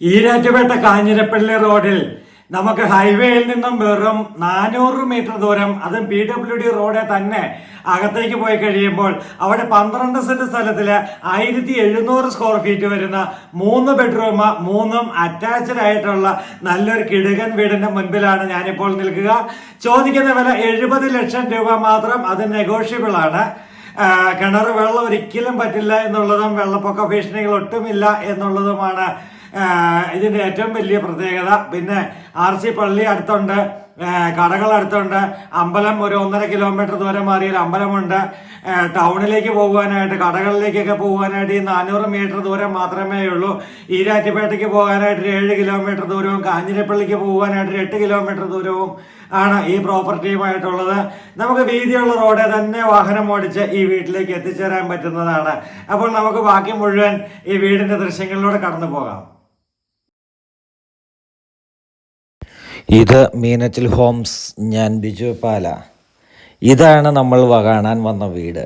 ഈരാറ്റുപേട്ട കാഞ്ഞിരപ്പള്ളി റോഡിൽ നമുക്ക് ഹൈവേയിൽ നിന്നും വെറും 400 മീറ്റർ ദൂരം, അതും PWD റോഡ് തന്നെ അകത്തേക്ക് പോയി കഴിയുമ്പോൾ അവിടെ 12 സെന്റ് സ്ഥലത്തില് 1700 സ്ക്വയർ ഫീറ്റ് വരുന്ന 3 ബെഡ്റൂം, 3ഉം അറ്റാച്ച്ഡ് ആയിട്ടുള്ള നല്ലൊരു കിടുകൻ വീടിന്റെ മുൻപിലാണ് ഞാനിപ്പോൾ നിൽക്കുക. ചോദിക്കുന്ന വില 70 ലക്ഷം രൂപ മാത്രം. അത് നെഗോഷ്യബിൾ ആണ്. കിണർ വെള്ളം ഒരിക്കലും പറ്റില്ല എന്നുള്ളതും വെള്ളപ്പൊക്ക ഭീഷണികൾ ഒട്ടുമില്ല എന്നുള്ളതുമാണ് ഇതിന്റെ ഏറ്റവും വലിയ പ്രത്യേകത. പിന്നെ RC പള്ളി അടുത്തുണ്ട്, കടകൾ അടുത്തുണ്ട്, അമ്പലം ഒരു 1.5 കിലോമീറ്റർ ദൂരം മാറിയൊരു അമ്പലമുണ്ട്. ടൗണിലേക്ക് പോകുവാനായിട്ട്, കടകളിലേക്കൊക്കെ പോകുവാനായിട്ട് ഈ 400 മീറ്റർ ദൂരം മാത്രമേ ഉള്ളൂ. ഈരാറ്റുപേട്ടയ്ക്ക് പോകാനായിട്ട് 7 കിലോമീറ്റർ ദൂരവും കാഞ്ഞിരപ്പള്ളിക്ക് പോകുവാനായിട്ട് 8 കിലോമീറ്റർ ദൂരവും ആണ് ഈ പ്രോപ്പർട്ടിയുമായിട്ടുള്ളത്. നമുക്ക് വീതിയുള്ള റോഡിൽ തന്നെ വാഹനം ഓടിച്ച് ഈ വീട്ടിലേക്ക് എത്തിച്ചേരാൻ പറ്റുന്നതാണ്. അപ്പോൾ നമുക്ക് ബാക്കി മുഴുവൻ ഈ വീടിന്റെ ദൃശ്യങ്ങളിലൂടെ കടന്നു പോകാം. ഇത് മീനച്ചിൽ ഹോംസ്. ഞാൻ ബിജു പാല. ഇതാണ് നമ്മൾ കാണാൻ വന്ന വീട്.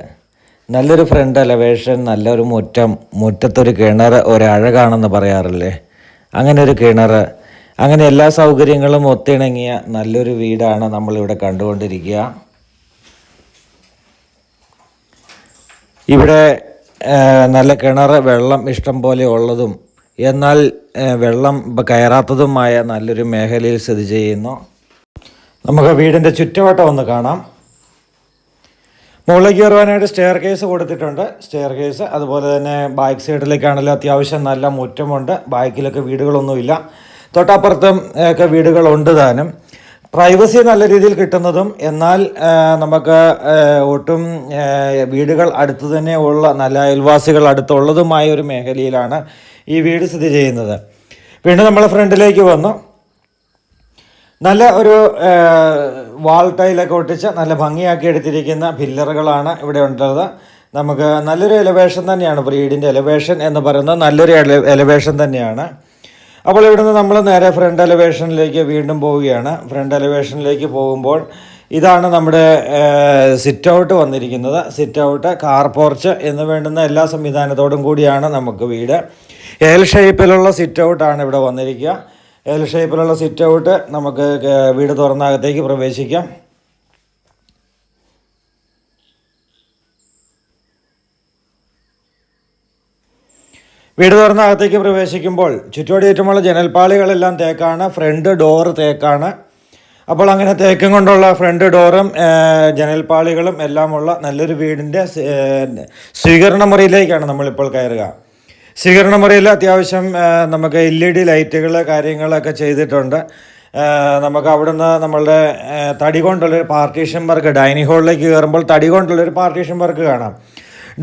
നല്ലൊരു ഫ്രണ്ട് എലവേഷൻ, നല്ലൊരു മുറ്റം, മുറ്റത്തൊരു കിണർ, ഒരഴകാണെന്ന് പറയാറില്ലേ, അങ്ങനെ ഒരു കിണർ, അങ്ങനെ എല്ലാ സൗകര്യങ്ങളും ഒത്തിണങ്ങിയ നല്ലൊരു വീടാണ് നമ്മളിവിടെ കണ്ടുകൊണ്ടിരിക്കുക. ഇവിടെ നല്ല കിണർ, വെള്ളം ഇഷ്ടം പോലെ ഉള്ളതും എന്നാൽ വെള്ളം കയറാത്തതുമായ നല്ലൊരു മേഖലയിൽ സ്ഥിതി ചെയ്യുന്നു. നമുക്ക് വീടിൻ്റെ ചുറ്റുവട്ടം ഒന്ന് കാണാം. മുകളിലേക്ക് കയറുവാനായിട്ട് സ്റ്റെയർ കേസ് കൊടുത്തിട്ടുണ്ട്. സ്റ്റെയർ കേസ് അതുപോലെ തന്നെ ബാക്ക് സൈഡിലേക്കാണെങ്കിലും അത്യാവശ്യം നല്ല മുറ്റമുണ്ട്. ബാക്കിലൊക്കെ വീടുകളൊന്നുമില്ല, തൊട്ടപ്പുറത്തും ഒക്കെ വീടുകളുണ്ട് താനും. പ്രൈവസി നല്ല രീതിയിൽ കിട്ടുന്നതും എന്നാൽ നമുക്ക് ഒട്ടും വീടുകൾ അടുത്ത് തന്നെ ഉള്ള നല്ല അയൽവാസികൾ അടുത്തുള്ളതുമായ ഒരു മേഖലയിലാണ് ഈ വീട് സ്ഥിതി ചെയ്യുന്നത്. വീണ്ടും നമ്മൾ ഫ്രണ്ടിലേക്ക് വന്നു. നല്ല ഒരു വാൾ ടൈലൊക്കെ ഒട്ടിച്ച് നല്ല ഭംഗിയാക്കി എടുത്തിരിക്കുന്ന പില്ലറുകളാണ് ഇവിടെ ഉള്ളത്. നമുക്ക് നല്ലൊരു എലവേഷൻ തന്നെയാണ്. വീടിൻ്റെ എലവേഷൻ എന്ന് പറയുന്നത് നല്ലൊരു എലവേഷൻ തന്നെയാണ്. അപ്പോൾ ഇവിടുന്ന് നമ്മൾ നേരെ ഫ്രണ്ട് എലവേഷനിലേക്ക് വീണ്ടും പോവുകയാണ്. ഫ്രണ്ട് എലവേഷനിലേക്ക് പോകുമ്പോൾ ഇതാണ് നമ്മുടെ സിറ്റ് ഔട്ട് വന്നിരിക്കുന്നത്. സിറ്റ് ഔട്ട്, കാർ പോർച്ച് എന്ന് വേണ്ടുന്ന എല്ലാ സംവിധാനത്തോടും കൂടിയാണ് നമുക്ക് വീട്. എൽ ഷേപ്പിലുള്ള സിറ്റ് ഔട്ടാണ് ഇവിടെ വന്നിരിക്കുക. എൽ ഷേപ്പിലുള്ള സിറ്റ് ഔട്ട്, നമുക്ക് വീട് തുറന്നകത്തേക്ക് പ്രവേശിക്കാം. വീട് തുറന്നകത്തേക്ക് പ്രവേശിക്കുമ്പോൾ ചുറ്റോടി ചുറ്റുമുള്ള ജനൽപ്പാളികളെല്ലാം തേക്കാണ്. Front door തേക്കാണ്. അപ്പോൾ അങ്ങനെ തേക്കും കൊണ്ടുള്ള ഫ്രണ്ട് ഡോറും ജനൽപ്പാളികളും എല്ലാമുള്ള നല്ലൊരു വീടിൻ്റെ സ്വീകരണ മുറിയിലേക്കാണ് നമ്മളിപ്പോൾ കയറുക. സ്വീകരണ മുറിയിൽ അത്യാവശ്യം നമുക്ക് LED ലൈറ്റുകൾ കാര്യങ്ങളൊക്കെ ചെയ്തിട്ടുണ്ട്. നമുക്ക് അവിടുന്ന് നമ്മളുടെ തടി കൊണ്ടുള്ളൊരു പാർട്ടീഷൻ വർക്ക്, ഡൈനിങ് ഹാളിലേക്ക് കയറുമ്പോൾ തടി കൊണ്ടുള്ളൊരു പാർട്ടീഷൻ വർക്ക് കാണാം.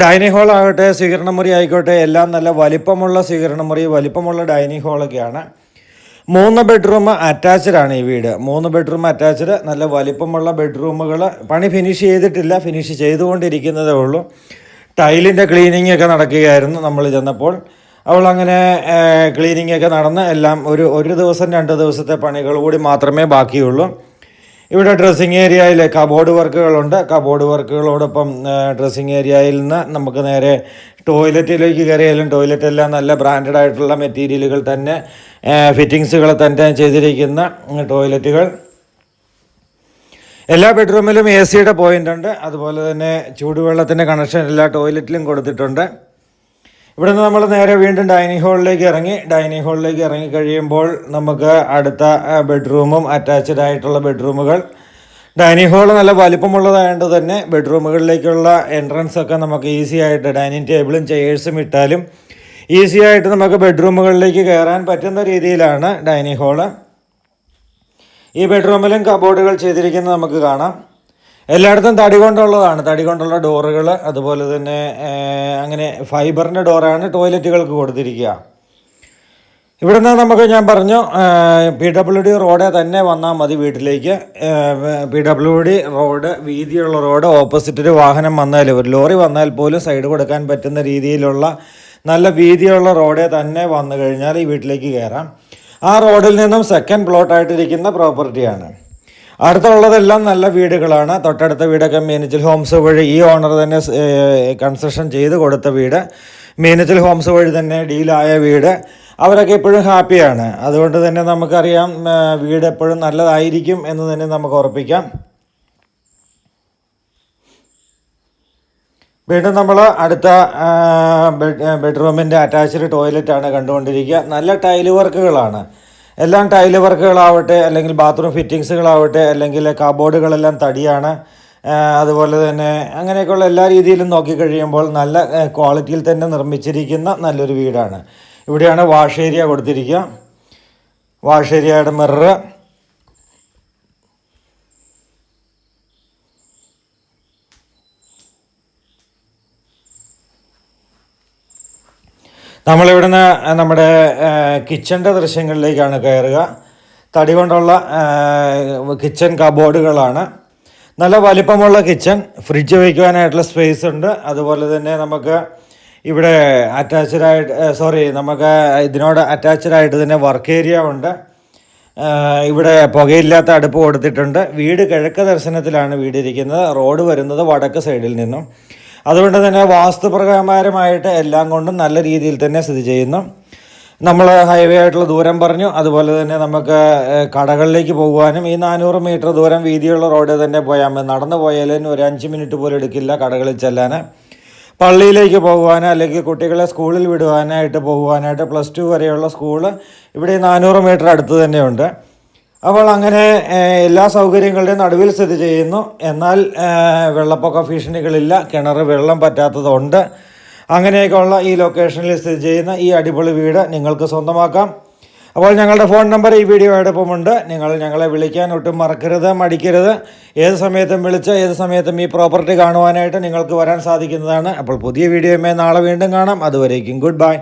ഡൈനിങ് ഹാൾ ആകട്ടെ, സ്വീകരണ മുറി ആയിക്കോട്ടെ, എല്ലാം നല്ല വലിപ്പമുള്ള സ്വീകരണ മുറി, വലിപ്പമുള്ള ഡൈനിങ് ഹാളൊക്കെയാണ്. 3 ബെഡ്റൂം അറ്റാച്ച്ഡ് ആണ് ഈ വീട്. 3 ബെഡ്റൂം അറ്റാച്ച്ഡ്, നല്ല വലിപ്പമുള്ള ബെഡ്റൂമുകൾ. പണി ഫിനിഷ് ചെയ്തിട്ടില്ല, ഫിനിഷ് ചെയ്തുകൊണ്ടിരിക്കുന്നതേ ഉള്ളൂ. ടൈലിൻ്റെ ക്ലീനിങ് ഒക്കെ നടക്കുകയായിരുന്നു നമ്മൾ ചെന്നപ്പോൾ. അവൾ അങ്ങനെ ക്ലീനിങ് ഒക്കെ നടന്ന് എല്ലാം ഒരു ദിവസം 2 ദിവസത്തെ പണികൾ കൂടി മാത്രമേ ബാക്കിയുള്ളൂ. ഇവിടെ ഡ്രസ്സിങ് ഏരിയയിൽ കബോർഡ് വർക്കുകളുണ്ട്. കബോർഡ് വർക്കുകളോടൊപ്പം ഡ്രസ്സിങ് ഏരിയയിൽ നിന്ന് നമുക്ക് നേരെ ടോയ്ലറ്റിലേക്ക് കയറിയാലും ടോയ്ലറ്റ് എല്ലാം നല്ല ബ്രാൻഡഡ് ആയിട്ടുള്ള മെറ്റീരിയലുകൾ തന്നെ, ഫിറ്റിങ്സുകൾ തന്നെ ചെയ്തിരിക്കുന്ന ടോയ്ലറ്റുകൾ. എല്ലാ ബെഡ്റൂമിലും AC പോയിൻ്റ് ഉണ്ട്. അതുപോലെ തന്നെ ചൂടുവെള്ളത്തിൻ്റെ കണക്ഷൻ എല്ലാ ടോയ്ലറ്റിലും കൊടുത്തിട്ടുണ്ട്. ഇവിടെ നിന്ന് നമ്മൾ നേരെ വീണ്ടും ഡൈനിങ് ഹാളിലേക്ക് ഇറങ്ങി. ഡൈനിങ് ഹാളിലേക്ക് ഇറങ്ങി കഴിയുമ്പോൾ നമുക്ക് അടുത്ത ബെഡ്റൂമും അറ്റാച്ച്ഡ് ആയിട്ടുള്ള ബെഡ്റൂമുകൾ. ഡൈനിങ് ഹാൾ നല്ല വലിപ്പമുള്ളതായതുകൊണ്ട് തന്നെ ബെഡ്റൂമുകളിലേക്കുള്ള എൻട്രൻസ് ഒക്കെ നമുക്ക് ഈസി ആയിട്ട്, ഡൈനിങ് ടേബിളും ചെയേഴ്സും ഇട്ടാലും ഈസി ആയിട്ട് നമുക്ക് ബെഡ്റൂമുകളിലേക്ക് കയറാൻ പറ്റുന്ന രീതിയിലാണ് ഡൈനിങ് ഹാള്. ഈ ബെഡ്റൂമിലും കബോർഡുകൾ ചെയ്തിരിക്കുന്നത് നമുക്ക് കാണാം. എല്ലായിടത്തും തടി കൊണ്ടുള്ളതാണ്, തടി കൊണ്ടുള്ള ഡോറുകൾ. അതുപോലെ തന്നെ അങ്ങനെ ഫൈബറിൻ്റെ ഡോറാണ് ടോയ്ലറ്റുകൾക്ക് കൊടുത്തിരിക്കുക. ഇവിടുന്ന് നമുക്ക്, ഞാൻ പറഞ്ഞു, PWD റോഡ് തന്നെ വന്നാൽ മതി വീട്ടിലേക്ക്. PWD റോഡ്, വീതിയുള്ള റോഡ്. ഓപ്പോസിറ്റ് ഒരു വാഹനം വന്നാൽ, ഒരു ലോറി വന്നാൽ പോലും സൈഡ് കൊടുക്കാൻ പറ്റുന്ന രീതിയിലുള്ള നല്ല വീതിയുള്ള റോഡ് തന്നെ വന്നു കഴിഞ്ഞാൽ ഈ വീട്ടിലേക്ക് കയറാം. ആ റോഡിൽ നിന്നും സെക്കൻഡ് പ്ലോട്ടായിട്ടിരിക്കുന്ന പ്രോപ്പർട്ടിയാണ്. അടുത്തുള്ളതെല്ലാം നല്ല വീടുകളാണ്. തൊട്ടടുത്ത വീടൊക്കെ മീനച്ചിൽ ഹോംസ് വഴി ഈ ഓണർ തന്നെ കൺസ്ട്രക്ഷൻ ചെയ്ത് കൊടുത്ത വീട്. മീനച്ചിൽ ഹോംസ് വഴി തന്നെ ഡീലായ വീട്. അവരൊക്കെ എപ്പോഴും ഹാപ്പിയാണ്. അതുകൊണ്ട് തന്നെ നമുക്കറിയാം വീട് എപ്പോഴും നല്ലതായിരിക്കും എന്ന് തന്നെ നമുക്ക് ഉറപ്പിക്കാം. വീണ്ടും നമ്മൾ അടുത്ത ബെഡ്റൂമിൻ്റെ അറ്റാച്ച്ഡ് ടോയ്ലറ്റാണ് കണ്ടുകൊണ്ടിരിക്കുക. നല്ല ടൈല് വർക്കുകളാണ്, എല്ലാം ടൈല് വർക്കുകളാവട്ടെ, അല്ലെങ്കിൽ ബാത്റൂം ഫിറ്റിങ്സുകളാവട്ടെ, അല്ലെങ്കിൽ കബോർഡുകളെല്ലാം തടിയാണ്. അതുപോലെ തന്നെ അങ്ങനെയൊക്കെയുള്ള എല്ലാ രീതിയിലും നോക്കിക്കഴിയുമ്പോൾ നല്ല ക്വാളിറ്റിയിൽ തന്നെ നിർമ്മിച്ചിരിക്കുന്ന നല്ലൊരു വീടാണ്. ഇവിടെയാണ് വാഷ് ഏരിയ കൊടുത്തിരിക്കുക. വാഷ് ഏരിയയുടെ മിറർ, നമ്മളിവിടുന്ന് നമ്മുടെ കിച്ചൻ്റെ ദൃശ്യങ്ങളിലേക്കാണ് കയറുക. തടി കൊണ്ടുള്ള കിച്ചൺ കബോർഡുകളാണ്. നല്ല വലിപ്പമുള്ള കിച്ചൺ, ഫ്രിഡ്ജ് വയ്ക്കുവാനായിട്ടുള്ള സ്പേസ് ഉണ്ട്. അതുപോലെ തന്നെ നമുക്ക് ഇവിടെ നമുക്ക് ഇതിനോട് അറ്റാച്ച്ഡായിട്ട് തന്നെ വർക്ക് ഏരിയ ഉണ്ട്. ഇവിടെ പുകയില്ലാത്ത അടുപ്പ് കൊടുത്തിട്ടുണ്ട്. വീട് കിഴക്ക് ദർശനത്തിലാണ് വീടിരിക്കുന്നത്. റോഡ് വരുന്നത് വടക്ക് സൈഡിൽ നിന്നും. അതുകൊണ്ട് തന്നെ വാസ്തുപ്രകാരമായിട്ട് എല്ലാം കൊണ്ടും നല്ല രീതിയിൽ തന്നെ സ്ഥിതി ചെയ്യുന്നു. നമ്മൾ ഹൈവേ ആയിട്ടുള്ള ദൂരം പറഞ്ഞു. അതുപോലെ തന്നെ നമുക്ക് കടകളിലേക്ക് പോകുവാനും ഈ 400 മീറ്റർ ദൂരം വീതിയുള്ള റോഡ് തന്നെ പോയാൽ മതി. നടന്നു പോയാലും ഒരു 5 മിനിറ്റ് പോലും എടുക്കില്ല കടകളിൽ ചെല്ലാൻ. പള്ളിയിലേക്ക് പോകുവാനോ അല്ലെങ്കിൽ കുട്ടികളെ സ്കൂളിൽ വിടുവാനായിട്ട് പോകുവാനായിട്ട് +2 വരെയുള്ള സ്കൂള് ഇവിടെ 400 മീറ്റർ അടുത്ത് തന്നെയുണ്ട്. അപ്പോൾ അങ്ങനെ എല്ലാ സൗകര്യങ്ങളുടെയും നടുവിൽ സ്ഥിതി ചെയ്യുന്നു. എന്നാൽ വെള്ളപ്പൊക്ക ഭീഷണികളില്ല, കിണർ വെള്ളം പറ്റാത്തതുണ്ട്. അങ്ങനെയൊക്കെയുള്ള ഈ ലൊക്കേഷനിൽ സ്ഥിതി ചെയ്യുന്ന ഈ അടിപൊളി വീട് നിങ്ങൾക്ക് സ്വന്തമാക്കാം. അപ്പോൾ ഞങ്ങളുടെ ഫോൺ നമ്പർ ഈ വീഡിയോയോടൊപ്പമുണ്ട്. നിങ്ങൾ ഞങ്ങളെ വിളിക്കാൻ ഒട്ടും മറക്കരുത്, മടിക്കരുത്. ഏത് സമയത്തും വിളിച്ച് ഏത് സമയത്തും ഈ പ്രോപ്പർട്ടി കാണുവാനായിട്ട് നിങ്ങൾക്ക് വരാൻ സാധിക്കുന്നതാണ്. അപ്പോൾ പുതിയ വീഡിയോയുമായി നാളെ വീണ്ടും കാണാം. അതുവരേക്കും ഗുഡ് ബൈ.